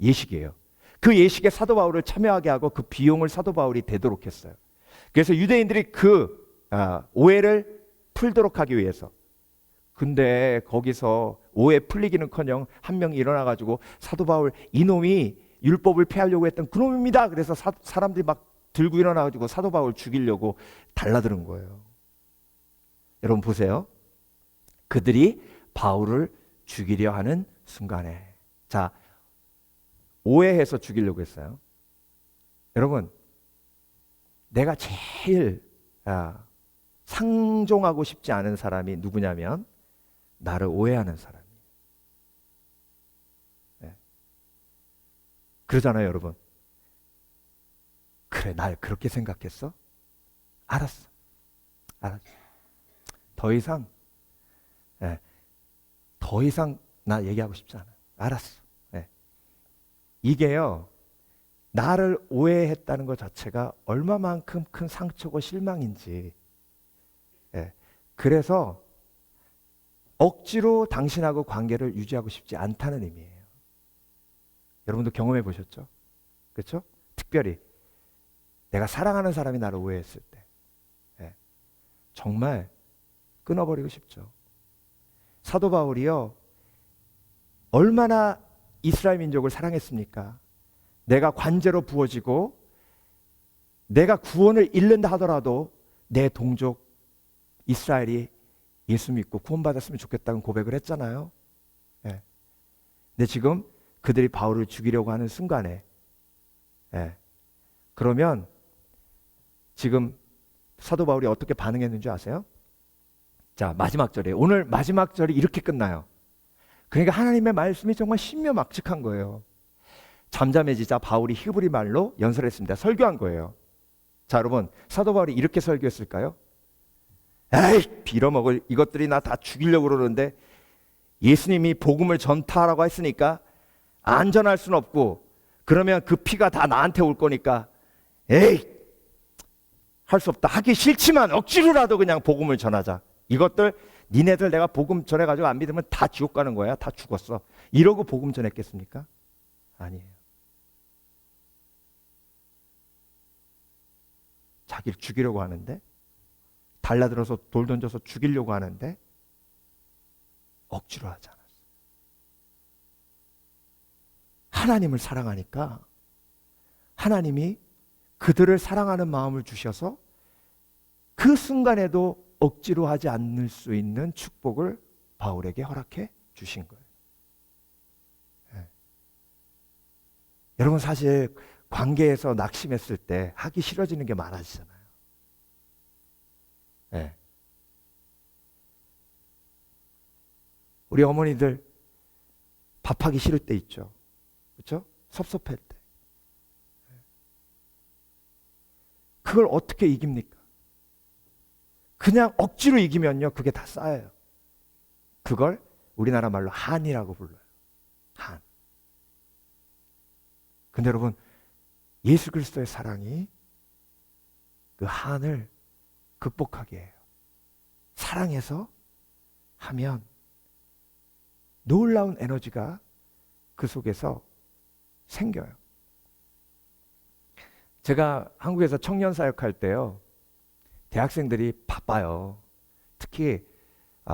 예식이에요. 그 예식에 사도 바울을 참여하게 하고 그 비용을 사도 바울이 대도록 했어요. 그래서 유대인들이 그 오해를 풀도록 하기 위해서, 근데 거기서 오해 풀리기는커녕 한 명이 일어나가지고 사도 바울 이놈이 율법을 폐하려고 했던 그놈입니다. 그래서 사람들이 막 들고 일어나가지고 사도 바울 죽이려고 달라드는 거예요. 여러분 보세요. 그들이 바울을 죽이려 하는 순간에, 자, 오해해서 죽이려고 했어요. 여러분, 내가 제일 상종하고 싶지 않은 사람이 누구냐면 나를 오해하는 사람이에요. 네. 그러잖아요, 여러분. 그래, 날 그렇게 생각했어? 알았어. 더 이상 나 얘기하고 싶지 않아. 알았어. 네. 이게요, 나를 오해했다는 것 자체가 얼마만큼 큰 상처고 실망인지. 그래서 억지로 당신하고 관계를 유지하고 싶지 않다는 의미예요. 여러분도 경험해 보셨죠? 그렇죠? 특별히 내가 사랑하는 사람이 나를 오해했을 때 정말 끊어버리고 싶죠. 사도 바울이요, 얼마나 이스라엘 민족을 사랑했습니까? 내가 관제로 부어지고 내가 구원을 잃는다 하더라도 내 동족 이스라엘이 예수 믿고 구원받았으면 좋겠다는 고백을 했잖아요. 근데 지금 그들이 바울을 죽이려고 하는 순간에, 그러면 지금 사도 바울이 어떻게 반응했는지 아세요? 자, 마지막 절이에요. 오늘 마지막 절이 이렇게 끝나요. 그러니까 하나님의 말씀이 정말 신묘막측한 거예요. 잠잠해지자 바울이 히브리 말로 연설했습니다. 설교한 거예요. 자, 여러분, 사도 바울이 이렇게 설교했을까요? 에이, 빌어먹을 이것들이 나 다 죽이려고 그러는데 예수님이 복음을 전파하라고 했으니까 안전할 수는 없고, 그러면 그 피가 다 나한테 올 거니까 에이, 할 수 없다. 하기 싫지만 억지로라도 그냥 복음을 전하자. 이것들 니네들 내가 복음 전해가지고 안 믿으면 다 지옥 가는 거야. 다 죽었어. 이러고 복음 전했겠습니까? 아니에요. 자기를 죽이려고 하는데, 달라들어서 돌 던져서 죽이려고 하는데 억지로 하지 않았어요. 하나님을 사랑하니까 하나님이 그들을 사랑하는 마음을 주셔서 그 순간에도 억지로 하지 않을 수 있는 축복을 바울에게 허락해 주신 거예요. 여러분, 사실 관계에서 낙심했을 때 하기 싫어지는 게 많아지잖아요. 우리 어머니들 밥하기 싫을 때 있죠. 그렇죠? 섭섭할 때. 그걸 어떻게 이깁니까? 그냥 억지로 이기면요, 그게 다 쌓여요. 그걸 우리나라 말로 한이라고 불러요. 한. 근데 여러분, 예수 그리스도의 사랑이 그 한을 극복하게 해요. 사랑해서 하면 놀라운 에너지가 그 속에서 생겨요. 제가 한국에서 청년 사역할 때요, 대학생들이 바빠요. 특히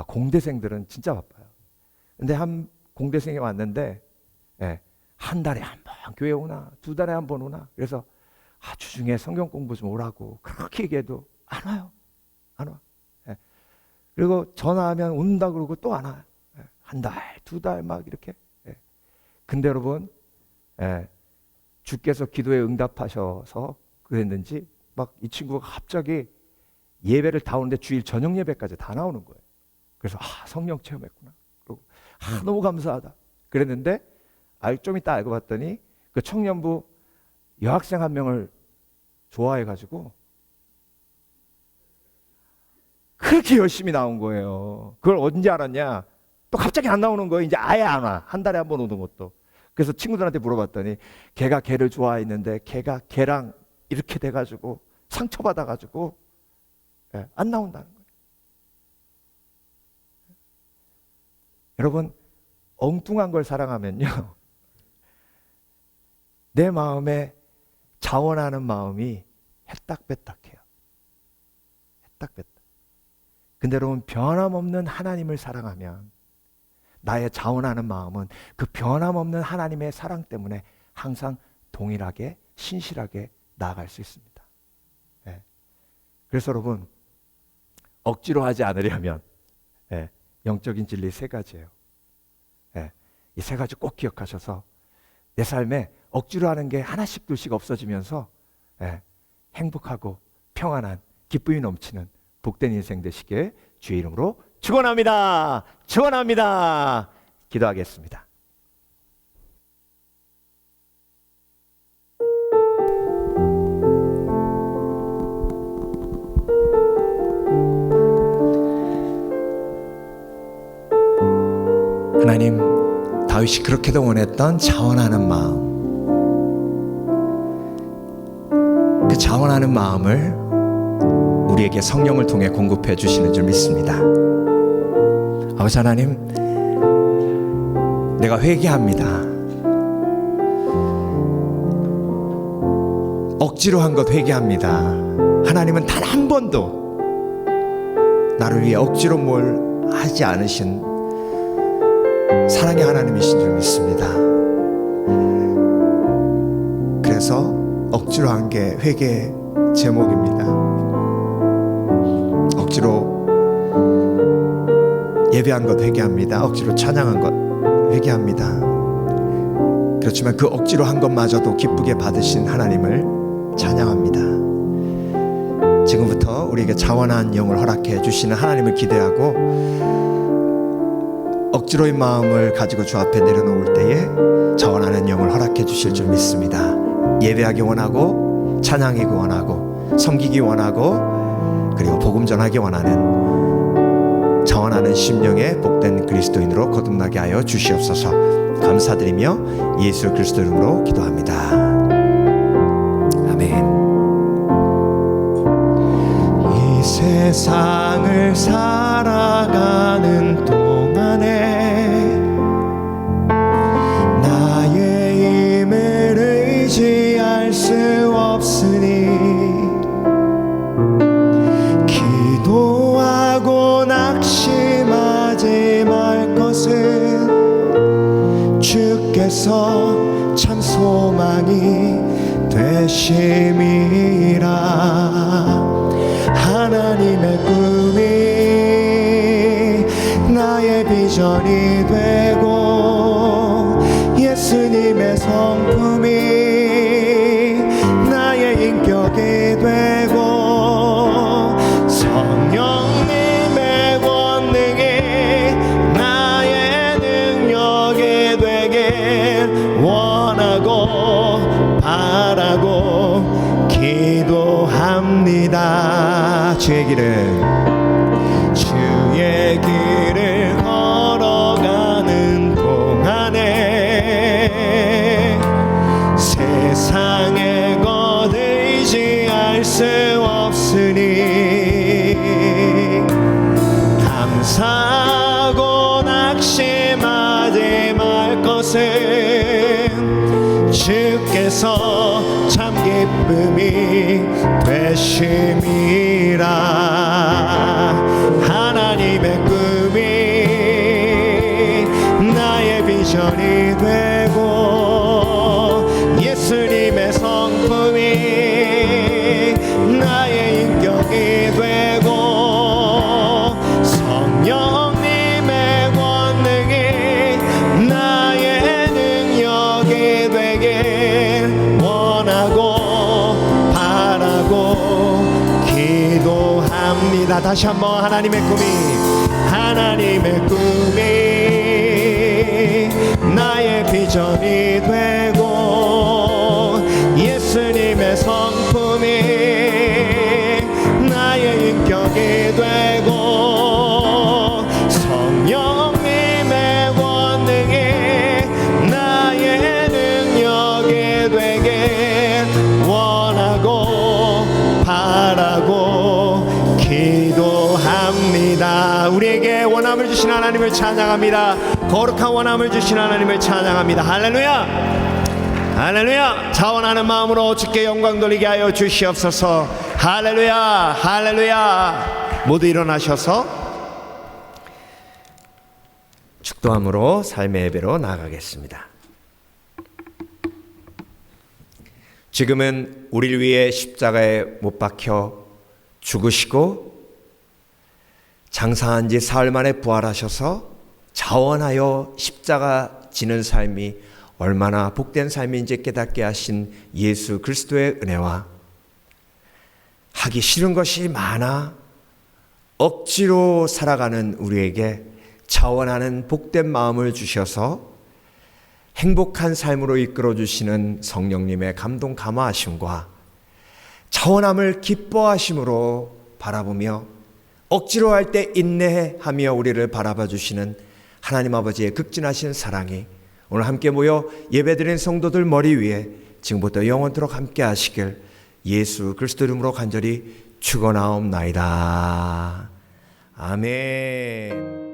공대생들은 진짜 바빠요. 근데 한 공대생이 왔는데, 한 달에 한 번 교회 오나, 2달에 한 번 오나. 그래서 주중에 성경 공부 좀 오라고 그렇게 얘기해도 안 와요. 안 와. 그리고 전화하면 온다 그러고 또 안 와요. 한 달, 2달 막 이렇게. 근데 여러분, 주께서 기도에 응답하셔서 그랬는지 막 이 친구가 갑자기 예배를 다 오는데 주일 저녁 예배까지 다 나오는 거예요. 그래서 성령 체험했구나. 그리고 너무 감사하다. 그랬는데 좀 이따 알고 봤더니 그 청년부 여학생 한 명을 좋아해가지고 그렇게 열심히 나온 거예요. 그걸 언제 알았냐? 또 갑자기 안 나오는 거예요. 이제 아예 안 와. 한 달에 한 번 오는 것도. 그래서 친구들한테 물어봤더니 걔가 걔를 좋아했는데 걔가 걔랑 이렇게 돼가지고 상처받아가지고 안 나온다는 거예요. 여러분, 엉뚱한 걸 사랑하면요, 내 마음에 자원하는 마음이 해딱배딱해요. 해딱배딱. 근데 여러분, 변함없는 하나님을 사랑하면 나의 자원하는 마음은 그 변함없는 하나님의 사랑 때문에 항상 동일하게 신실하게 나아갈 수 있습니다. 그래서 여러분, 억지로 하지 않으려면 영적인 진리 3가지예요. 이 3가지 꼭 기억하셔서 내 삶에 억지로 하는 게 하나씩 둘씩 없어지면서 행복하고 평안한 기쁨이 넘치는 복된 인생 되시길 주의 이름으로 축원합니다. 축원합니다. 기도하겠습니다. 하나님, 다윗이 그렇게도 원했던 자원하는 마음, 그 자원하는 마음을 우리에게 성령을 통해 공급해 주시는 줄 믿습니다. 아버지 하나님, 내가 회개합니다. 억지로 한 것 회개합니다. 하나님은 단 한 번도 나를 위해 억지로 뭘 하지 않으신 사랑의 하나님이신 줄 믿습니다. 그래서 억지로 한 게 회개의 제목입니다. 억지로 예배한 것 회개합니다. 억지로 찬양한 것 회개합니다. 그렇지만 그 억지로 한 것마저도 기쁘게 받으신 하나님을 찬양합니다. 지금부터 우리에게 자원한 영을 허락해 주시는 하나님을 기대하고 억지로의 마음을 가지고 주 앞에 내려놓을 때에 자원하는 영을 허락해 주실 줄 믿습니다. 예배하기 원하고 찬양하기 원하고 섬기기 원하고 그리고 복음 전하기 원하는 자원하는 심령의 복된 그리스도인으로 거듭나게 하여 주시옵소서. 감사드리며 예수 그리스도 이름으로 기도합니다. 아멘. 이 세상을 살아가는 동안에 나의 힘을 의지할 수 없으니 기도하고 낙심하지 말 것은 주께서 참 소망이 되심이라. 하나님의 꿈이 나의 비전이 되고 예수님의 성품이 나의 인격이 되고 성령님의 권능이 나의 능력이 되길 원하고 바라고 기도합니다. 주의 길을 걸어가는 동안에 세상의 것 의지할 수 없으니 감사하고 낙심하지 말 것을 주께서 참 기쁨이 되심이라. 하나님의 꿈이 나의 비전이 되고 예수님의 성품이 나의 인격이 되고 성령님의 권능이 나의 능력이 되길 원하고 바라고 기도합니다. 다시 한번 하나님의 꿈이 나의 비전이 되고 예수님의 성품이 나의 인격이 되고 성령님의 권능이 나의 능력이 되길 원하고 바라고 기도합니다. 우리에게 원함을 주신 하나님을 찬양합니다. 거룩한 원함을 주신 하나님을 찬양합니다. 할렐루야, 할렐루야. 자원하는 마음으로 주께 영광 돌리게 하여 주시옵소서. 할렐루야, 할렐루야. 모두 일어나셔서 축도함으로 삶의 예배로 나아가겠습니다. 지금은 우리를 위해 십자가에 못 박혀 죽으시고 장사한 지 사흘 만에 부활하셔서 자원하여 십자가 지는 삶이 얼마나 복된 삶인지 깨닫게 하신 예수 그리스도의 은혜와 하기 싫은 것이 많아 억지로 살아가는 우리에게 자원하는 복된 마음을 주셔서 행복한 삶으로 이끌어 주시는 성령님의 감동 감화하심과 자원함을 기뻐하심으로 바라보며 억지로 할 때 인내하며 우리를 바라봐 주시는 하나님 아버지의 극진하신 사랑이 오늘 함께 모여 예배드린 성도들 머리 위에 지금부터 영원토록 함께 하시길 예수 그리스도 이름으로 간절히 축원하옵나이다. 아멘.